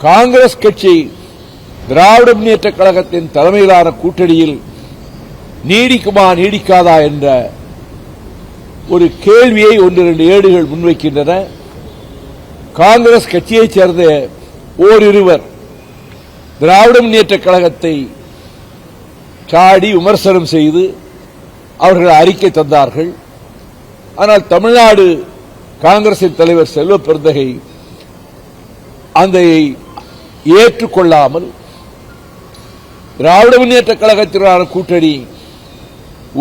காங்கிரஸ் கட்சி திராவிட முன்னேற்ற கழகத்தின் தலைமையிலான கூட்டணியில் நீடிக்குமா நீடிக்காதா என்ற ஒரு கேள்வியை ஒன்று இரண்டு ஏடுகள் முன்வைக்கின்றன. காங்கிரஸ் கட்சியைச் சேர்ந்த ஓரிருவர் திராவிட முன்னேற்ற கழகத்தை சாடி விமர்சனம் செய்து அவர்கள் அறிக்கை தந்தார்கள். ஆனால் தமிழ்நாடு காங்கிரசின் தலைவர் செல்வ பெருந்தகை அதை ஏற்றுக்கொள்ளாமல் திராவிட முன்னேற்ற கழகத்திலான கூட்டணி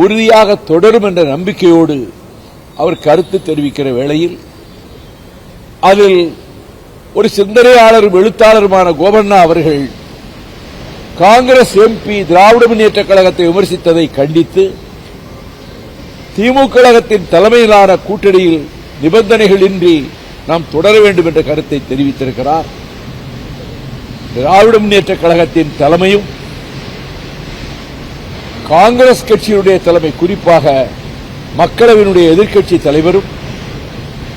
உறுதியாக தொடரும் என்ற நம்பிக்கையோடு அவர் கருத்து தெரிவிக்கிற வேளையில் அதில் ஒரு சிந்தனையாளரும் எழுத்தாளருமான கோபண்ணா அவர்கள் காங்கிரஸ் எம்பி திராவிட முன்னேற்ற கழகத்தை விமர்சித்ததை கண்டித்து திமுக கழகத்தின் தலைமையிலான கூட்டணியில் நிபந்தனைகளின்றி நாம் தொடர வேண்டும் என்ற கருத்தை தெரிவித்திருக்கிறார். திராவிட முன்னேற்ற கழகத்தின் தலைமையும் காங்கிரஸ் கட்சியினுடைய தலைமை, குறிப்பாக மக்களவையினுடைய எதிர்க்கட்சி தலைவரும்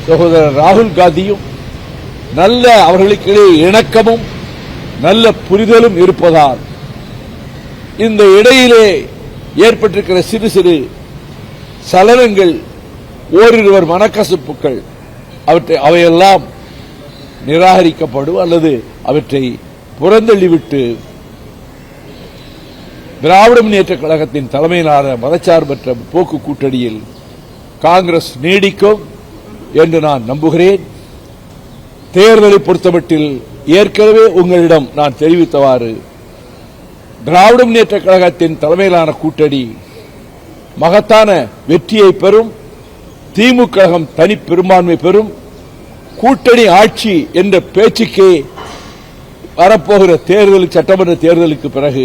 சகோதரர் ராகுல் காந்தியும் நல்ல அவர்களுக்கிடையே இணக்கமும் நல்ல புரிதலும் இருப்பதால் இந்த இடையிலே ஏற்பட்டிருக்கிற சிறு சிறு சலனங்கள், ஓரிருவர் மனக்கசப்புகள், அவையெல்லாம் நிராகரிக்கப்படும் அல்லது அவற்றை புறந்தள்ளிவிட்டு திராவிட முன்னேற்ற கழகத்தின் தலைமையிலான மதச்சார்பற்ற போக்கு கூட்டணியில் காங்கிரஸ் நீடிக்கும் என்று நான் நம்புகிறேன். தேர்தலை பொறுத்தமட்டில் ஏற்கனவே உங்களிடம் நான் தெரிவித்தவாறு திராவிட முன்னேற்ற கழகத்தின் தலைமையிலான கூட்டணி மகத்தான வெற்றியை பெறும், திமுக கழகம் தனி பெரும்பான்மை பெறும், கூட்டணி ஆட்சி என்ற பேச்சுக்கே வரப்போகிற தேர்தல், சட்டமன்ற தேர்தலுக்கு பிறகு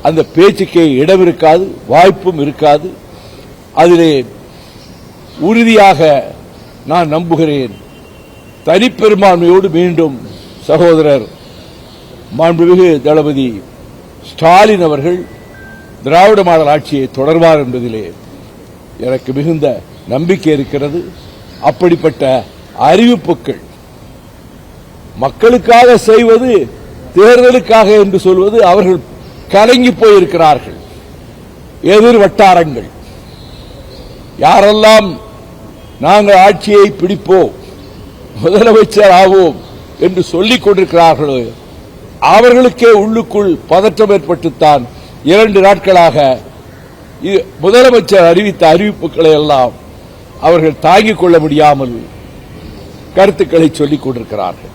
அந்த பேச்சுக்கே இடம் இருக்காது, வாய்ப்பும் இருக்காது. அதிலே உறுதியாக நான் நம்புகிறேன். தனிப்பெரும்பான்மையோடு மீண்டும் சகோதரர் மாண்புமிகு தளபதி ஸ்டாலின் அவர்கள் திராவிட மாடல் ஆட்சியை தொடர்வார் என்பதிலே எனக்கு மிகுந்த நம்பிக்கை இருக்கிறது. அப்படிப்பட்ட அறிவிப்புகள் மக்களுக்காக செய்வது, தேர்தலுக்காக என்று சொல்வது அவர்கள் கலங்கி போயிருக்கிறார்கள். எதிர் வட்டாரங்கள் யாரெல்லாம் நாங்கள் ஆட்சியை பிடிப்போம், முதலமைச்சர் ஆவோம் என்று சொல்லிக் கொண்டிருக்கிறார்களோ அவர்களுக்கே உள்ளுக்குள் பதற்றம் ஏற்பட்டுத்தான் 2 நாட்களாக முதலமைச்சர் அறிவித்த அறிவிப்புகளை எல்லாம் அவர்கள் தாங்கிக் கொள்ள முடியாமல் கருத்துக்களை சொல்லிக் கொண்டிருக்கிறார்கள்.